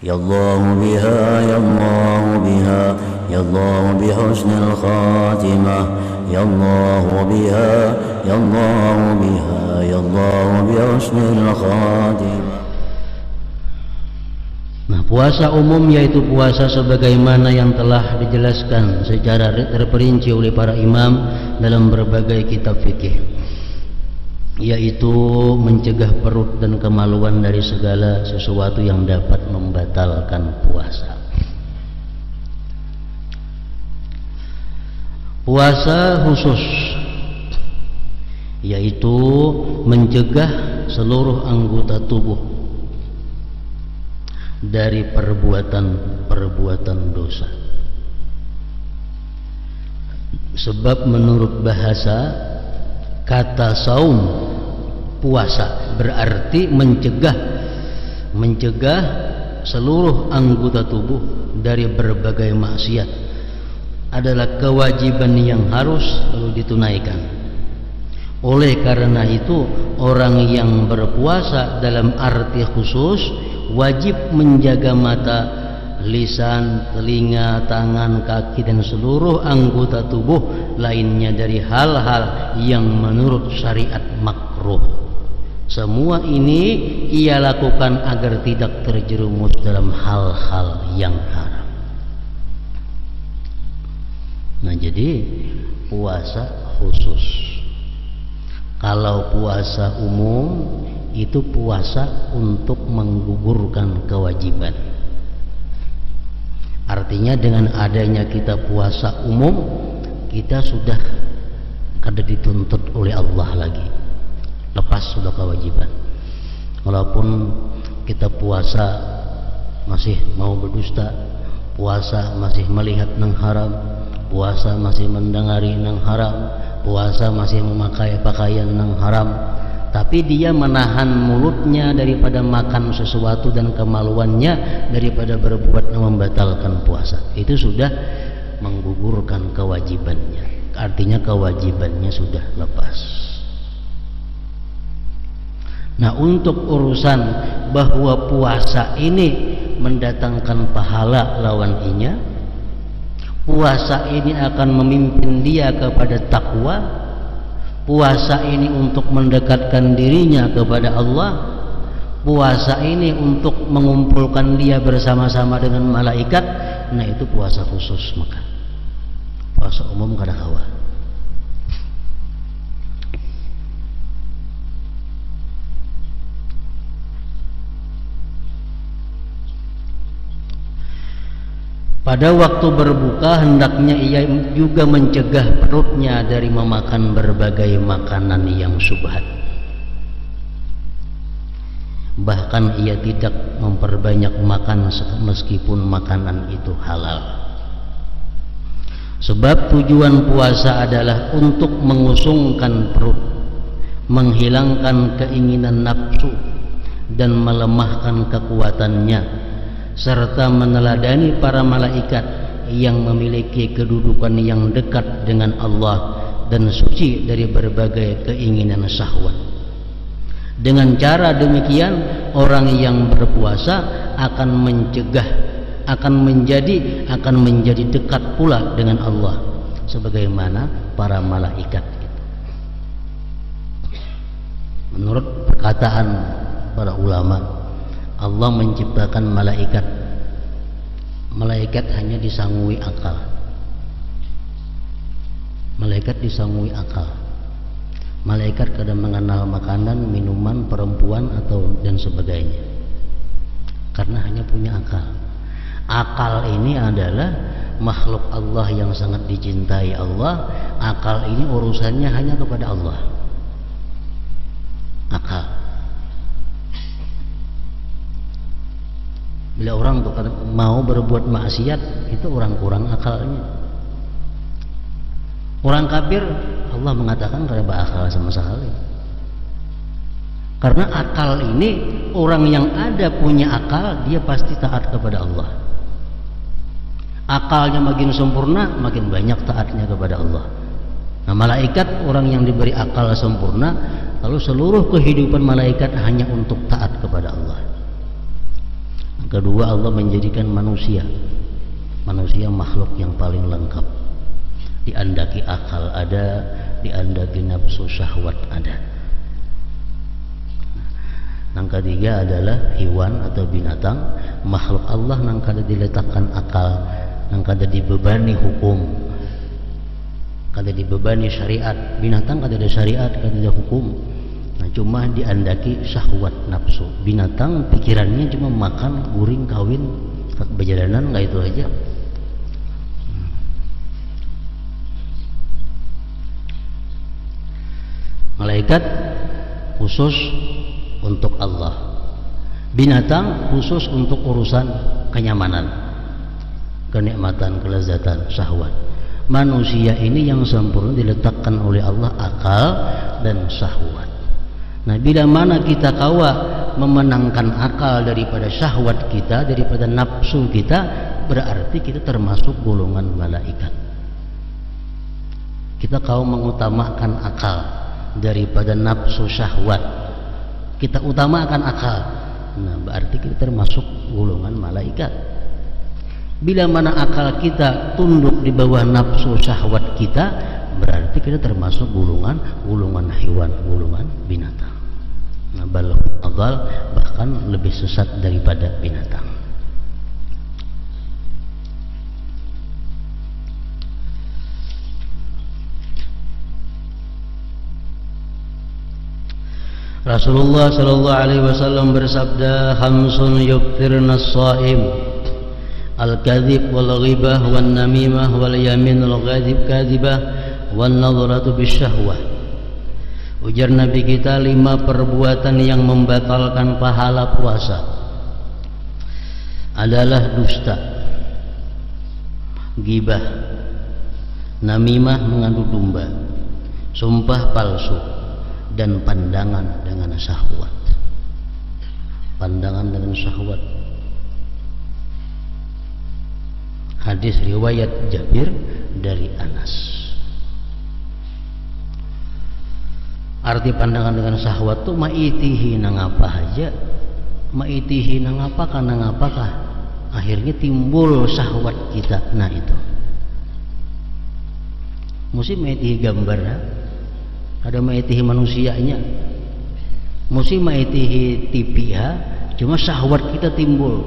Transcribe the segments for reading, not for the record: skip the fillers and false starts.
Ya Allah biha, ya Allah biha, ya Allah bihusnil khatimah. Ya Allah biha, ya Allah biha, ya Allah bihusnil khatimah. Nah, puasa umum yaitu puasa sebagaimana yang telah dijelaskan secara terperinci oleh para imam dalam berbagai kitab fikih, yaitu mencegah perut dan kemaluan dari segala sesuatu yang dapat membatalkan puasa. Puasa khusus yaitu mencegah seluruh anggota tubuh dari perbuatan-perbuatan dosa. Sebab menurut bahasa, kata saum, puasa, berarti mencegah seluruh anggota tubuh dari berbagai maksiat, adalah kewajiban yang harus selalu ditunaikan. Oleh karena itu, orang yang berpuasa dalam arti khusus wajib menjaga mata, lisan, telinga, tangan, kaki, dan seluruh anggota tubuh lainnya dari hal-hal yang menurut syariat makruh. Semua ini ia lakukan agar tidak terjerumus dalam hal-hal yang haram. Nah, jadi puasa khusus. Kalau puasa umum itu puasa untuk menggugurkan kewajiban. Artinya dengan adanya kita puasa umum, kita sudah kada dituntut oleh Allah lagi, lepas sudah kewajiban. Walaupun kita puasa masih mau berdusta, puasa masih melihat nang haram, puasa masih mendengari nang haram, puasa masih memakai pakaian nang haram, tapi dia menahan mulutnya daripada makan sesuatu dan kemaluannya daripada berbuat yang membatalkan puasa, itu sudah menggugurkan kewajibannya. Artinya kewajibannya sudah lepas. Nah, untuk urusan bahwa puasa ini mendatangkan pahala lawan inya, puasa ini akan memimpin dia kepada takwa, puasa ini untuk mendekatkan dirinya kepada Allah, puasa ini untuk mengumpulkan dia bersama-sama dengan malaikat. Nah, itu puasa khusus. Maka puasa umum kada kawa. Pada waktu berbuka hendaknya ia juga mencegah perutnya dari memakan berbagai makanan yang syubhat. Bahkan ia tidak memperbanyak makan meskipun makanan itu halal. Sebab tujuan puasa adalah untuk mengusungkan perut, menghilangkan keinginan nafsu dan melemahkan kekuatannya, serta meneladani para malaikat yang memiliki kedudukan yang dekat dengan Allah dan suci dari berbagai keinginan syahwat. Dengan cara demikian, orang yang berpuasa akan menjadi dekat pula dengan Allah sebagaimana para malaikat. Menurut perkataan para ulama, Allah menciptakan malaikat. Malaikat hanya disangui akal. Malaikat disangui akal. Malaikat kadang mengenal makanan, minuman, perempuan atau dan sebagainya, karena hanya punya akal. Akal ini adalah makhluk Allah yang sangat dicintai Allah. Akal ini urusannya hanya kepada Allah. Akal. Bila orang mau berbuat maksiat, itu orang kurang akalnya. Orang kafir, Allah mengatakan kada berakal sama sekali. Karena akal ini, orang yang ada punya akal, dia pasti taat kepada Allah. Akalnya makin sempurna, makin banyak taatnya kepada Allah. Nah, malaikat orang yang diberi akal sempurna, lalu seluruh kehidupan malaikat hanya untuk taat kepada Allah. Kedua, Allah menjadikan manusia makhluk yang paling lengkap. Diandaki akal ada, diandaki nafsu syahwat ada. Yang ketiga adalah hewan atau binatang, makhluk Allah yang kada diletakkan akal, yang kada dibebani hukum, kada dibebani syariat. Binatang kada ada syariat, kada ada hukum. Nah, cuma diandaki syahwat nafsu. Binatang pikirannya cuma makan, guring, kawin, berjalanan, nggak itu aja. Malaikat khusus untuk Allah, binatang khusus untuk urusan kenyamanan, kenikmatan, kelezatan, syahwat. Manusia ini yang sempurna diletakkan oleh Allah akal dan syahwat. Nah, bila mana kita kawa memenangkan akal daripada syahwat kita, daripada nafsu kita, berarti kita termasuk golongan malaikat. Kita kawa mengutamakan akal daripada nafsu syahwat, kita utamakan akal, nah berarti kita termasuk golongan malaikat. Bila mana akal kita tunduk di bawah nafsu syahwat kita, berarti kita termasuk golongan hewan, golongan binatang. Nah, bal adal, bahkan lebih sesat daripada binatang. Rasulullah sallallahu alaihi wasallam bersabda, "Khamsun yukthirna as-shaim, al-kadhib wal ghibah wan namimah wal yamin al kadhibah wan nadhratu bisyahwah." Ujar Nabi kita, 5 perbuatan yang membatalkan pahala puasa adalah dusta, ghibah, namimah mengadu domba, sumpah palsu, dan pandangan dengan syahwat. Pandangan dengan syahwat. Hadis riwayat Jabir dari Anas. Arti pandangan dengan syahwat itu maitihi nang apa aja, maitihi nang apakah, akhirnya timbul syahwat kita. Nah itu mesti maitihi gambar, ada maitihi manusianya, mesti maitihi tipiha, cuma syahwat kita timbul.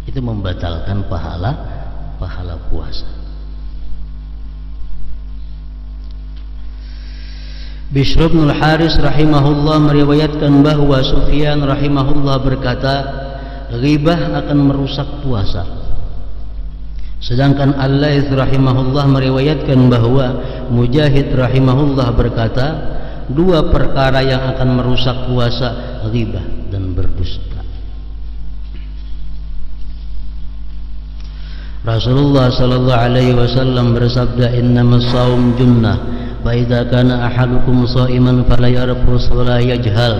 Itu membatalkan pahala puasa. Bishr bin al-Haris rahimahullah meriwayatkan bahwa Sufyan rahimahullah berkata, ghibah akan merusak puasa. Sedangkan Al-Laits rahimahullah meriwayatkan bahwa Mujahid rahimahullah berkata, 2 perkara yang akan merusak puasa, ghibah dan berdusta. Rasulullah sallallahu alaihi wasallam bersabda, "Innamas shaum junnah, fa idza kana ahadukum sha'iman fala yarfus wa la yajhal,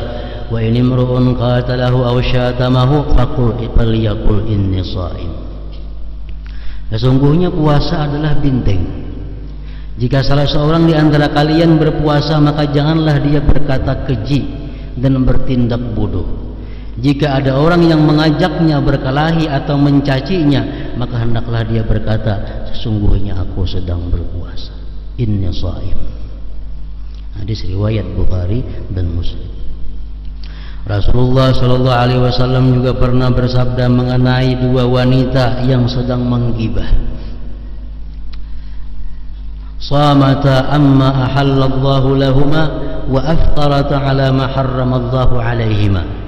wa in imru'un qatalahu aw syatamahu falyaqul inni sha'im." Sesungguhnya puasa adalah benteng. Jika salah seorang di antara kalian berpuasa, maka janganlah dia berkata keji dan bertindak bodoh. Jika ada orang yang mengajaknya berkelahi atau mencacinya, maka hendaklah dia berkata, sesungguhnya aku sedang berpuasa. Inni shaim. Hadis riwayat Bukhari dan Muslim. Rasulullah sallallahu alaihi wasallam juga pernah bersabda mengenai 2 wanita yang sedang menggibah. Samata amma ahallallahu lahuma wa aftarata ala ma harramallahu alaihima.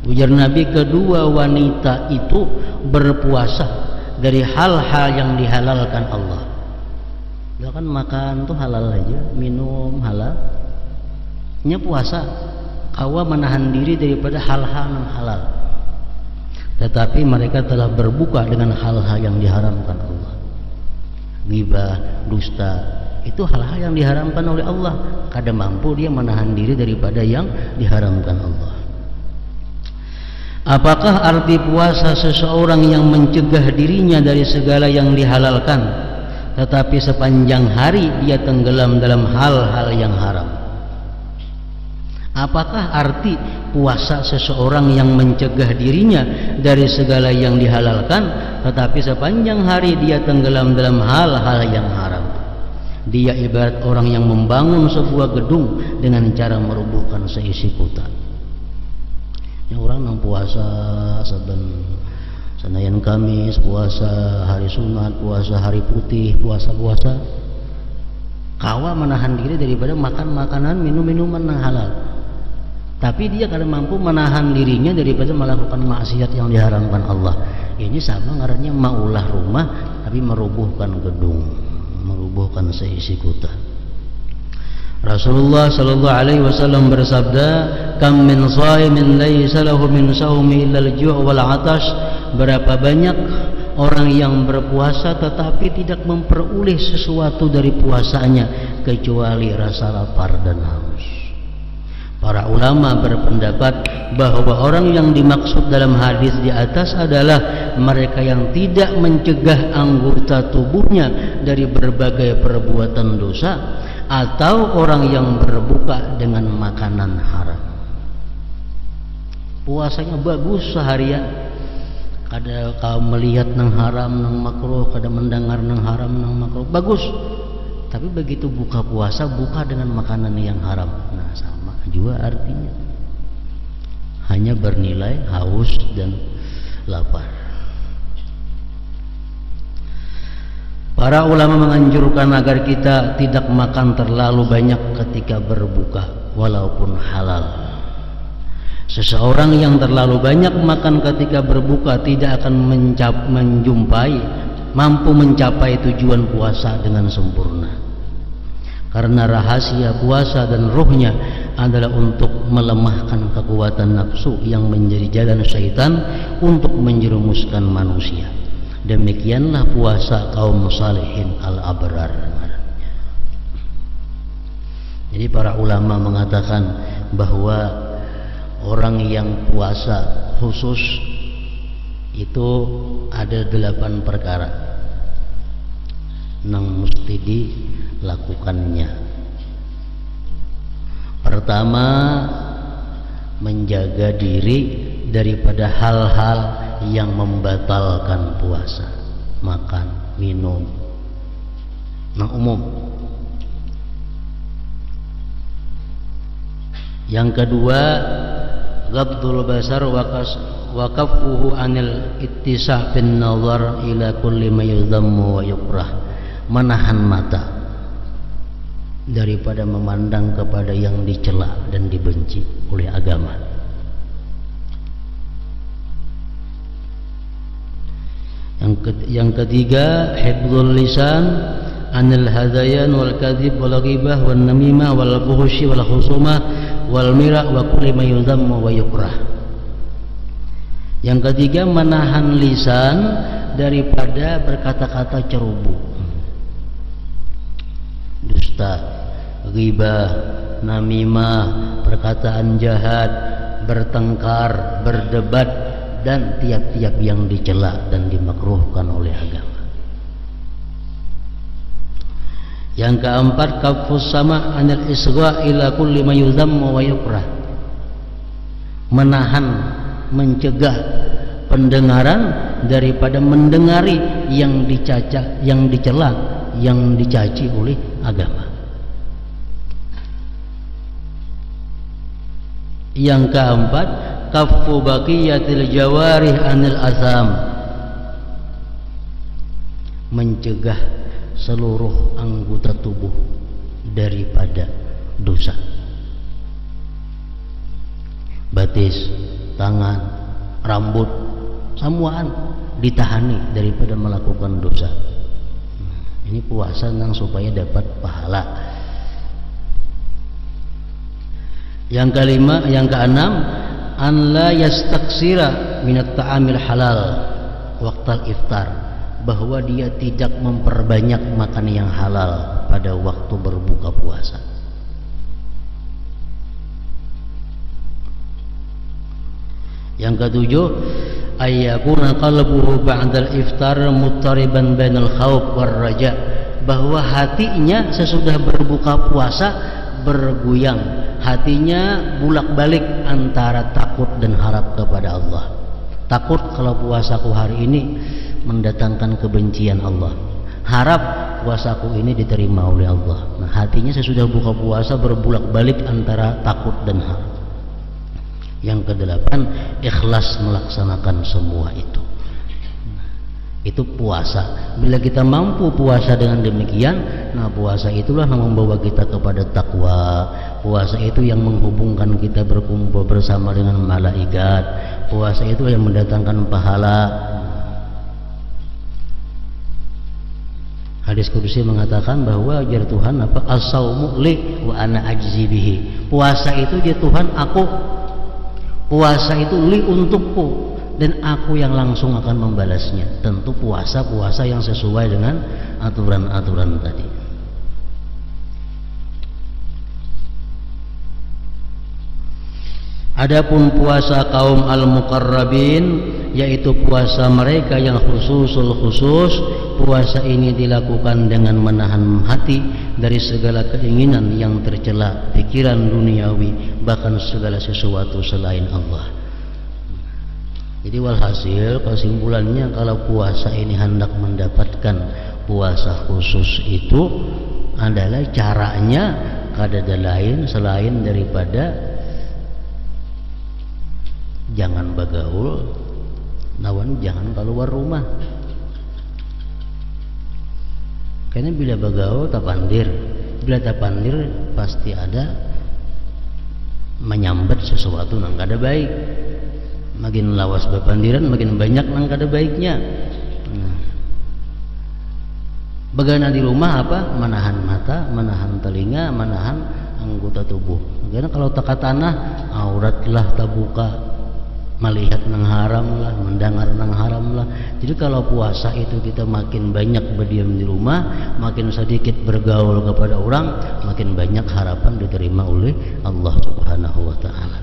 Ujar Nabi, kedua wanita itu berpuasa dari hal-hal yang dihalalkan Allah. Ya kan, makan tuh halal aja, minum halal. Nya puasa kawa menahan diri daripada hal-hal yang halal. Tetapi mereka telah berbuka dengan hal-hal yang diharamkan Allah. Ghibah, dusta, itu hal-hal yang diharamkan oleh Allah. Kada mampu dia menahan diri daripada yang diharamkan Allah. Apakah arti puasa seseorang yang mencegah dirinya dari segala yang dihalalkan, tetapi sepanjang hari dia tenggelam dalam hal-hal yang haram? Apakah arti puasa seseorang yang mencegah dirinya dari segala yang dihalalkan, tetapi sepanjang hari dia tenggelam dalam hal-hal yang haram? Dia ibarat orang yang membangun sebuah gedung dengan cara merubuhkan seisi kota. Yang orang nang puasa saben Senayan Kamis, puasa hari sunat, puasa hari putih, puasa-puasa kawa menahan diri daripada makan makanan, minum-minuman yang halal. Tapi dia kadang mampu menahan dirinya daripada melakukan maksiat yang diharamkan Allah. Ini sama ngarannya maulah rumah tapi merubuhkan gedung, merubuhkan seisi kota. Rasulullah sallallahu alaihi wasallam bersabda, "Kam min shaimin laisa lahu min shaumi illa al-ju' wal 'atash." Berapa banyak orang yang berpuasa tetapi tidak memperoleh sesuatu dari puasanya kecuali rasa lapar dan haus. Para ulama berpendapat bahwa orang yang dimaksud dalam hadis di atas adalah mereka yang tidak mencegah anggota tubuhnya dari berbagai perbuatan dosa, atau orang yang berbuka dengan makanan haram. Puasanya bagus seharian, kada kau melihat nang haram nang makruh, kada mendengar nang haram nang makruh, bagus. Tapi begitu buka puasa, buka dengan makanan yang haram. Nah, sama juga artinya. Hanya bernilai haus dan lapar. Para ulama menganjurkan agar kita tidak makan terlalu banyak ketika berbuka, walaupun halal. Seseorang yang terlalu banyak makan ketika berbuka tidak akan mampu mencapai tujuan puasa dengan sempurna. Karena rahasia puasa dan ruhnya adalah untuk melemahkan kekuatan nafsu yang menjadi jalan syaitan untuk menjerumuskan manusia. Demikianlah puasa kaum salihin al-abrar. Jadi para ulama mengatakan bahwa orang yang puasa khusus itu ada 8 perkara yang mesti dilakukannya. Pertama, menjaga diri daripada hal-hal yang membatalkan puasa, makan, minum, yang umum. Yang kedua, ghabdul basar wa kaffuhu anil ittisa' bin nazar ila kulli ma yudhammu wa yukrah. Menahan mata daripada memandang kepada yang dicela dan dibenci oleh agama. Yang ketiga, hifdzul lisan anil hadayan wal kadhib wal ghibah wan namimah wal fuhsyi wal khusumah wal mira wa kulli ma yudhammu wa yukrah. Yang ketiga, menahan lisan daripada berkata-kata ceroboh, dusta, ghibah, namimah, perkataan jahat, bertengkar, berdebat, dan tiap-tiap yang dicela dan dimakruhkan oleh agama. Yang keempat, kafus sama anil isgha ila kulli ma yudhammu wa yukrah. Menahan, mencegah pendengaran daripada mendengari yang dicaca, yang dicela, yang dicaci oleh agama. Yang keempat, kaffu baqiyatil jawarih anil asam. Mencegah seluruh anggota tubuh daripada dosa. Batis, tangan, rambut, semuaan ditahani daripada melakukan dosa. Ini puasa nang supaya dapat pahala. Yang kelima, yang keenam, an la yastaksira minat ta'amil halal waqtal iftar, bahwa dia tidak memperbanyak makan yang halal pada waktu berbuka puasa. Yang ketujuh, ayyakuna qalbuhu ba'dal iftar muttariban bainal khawf war raja, bahwa hatinya sesudah berbuka puasa bergoyang hatinya bulak-balik antara takut dan harap kepada Allah. Takut kalau puasaku hari ini mendatangkan kebencian Allah, harap puasaku ini diterima oleh Allah. Nah, hatinya sesudah buka puasa berbulak-balik antara takut dan harap. Yang kedelapan, ikhlas melaksanakan semua itu. Itu puasa. Bila kita mampu puasa dengan demikian, nah puasa itulah yang membawa kita kepada takwa. Puasa itu yang menghubungkan kita berkumpul bersama dengan malaikat. Puasa itu yang mendatangkan pahala. Hadis qudsi mengatakan bahwa ajar Tuhan apa? As-saumu li wa ana ajzi bihi. Puasa itu dia Tuhan, aku. Puasa itu li untukku dan aku yang langsung akan membalasnya. Tentu puasa-puasa yang sesuai dengan aturan-aturan tadi. Adapun puasa kaum al-muqarrabin, yaitu puasa mereka yang khususul khusus, puasa ini dilakukan dengan menahan hati dari segala keinginan yang tercela, pikiran duniawi, bahkan segala sesuatu selain Allah. Jadi walhasil kesimpulannya, kalau puasa ini hendak mendapatkan puasa khusus itu adalah caranya kadada lain selain daripada jangan bagaul, nawan jangan keluar rumah. Karena bila bagaul tapandir, bila tapandir pasti ada menyambat sesuatu nang kada baik. Makin lawas bapandiran makin banyak nang kada baiknya. Bagaimana di rumah apa? Menahan mata, menahan telinga, menahan anggota tubuh. Karena kalau taka tanah auratlah terbuka, melihat nang haram lah, mendengar nang haram lah. Jadi kalau puasa itu kita makin banyak berdiam di rumah, makin sedikit bergaul kepada orang, makin banyak harapan diterima oleh Allah Subhanahu wa taala.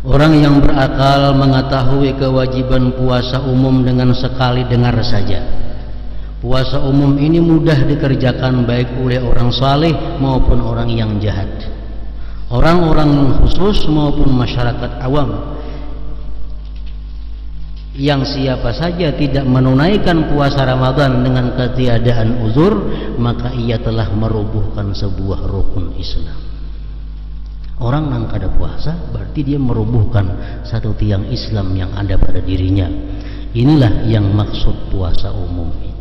Orang yang berakal mengetahui kewajiban puasa umum dengan sekali dengar saja. Puasa umum ini mudah dikerjakan baik oleh orang saleh maupun orang yang jahat, orang-orang khusus maupun masyarakat awam. Yang siapa saja tidak menunaikan puasa Ramadan dengan ketiadaan uzur, maka ia telah merubuhkan sebuah rukun Islam. Orang yang kada puasa berarti dia merubuhkan satu tiang Islam yang ada pada dirinya. Inilah yang maksud puasa umum.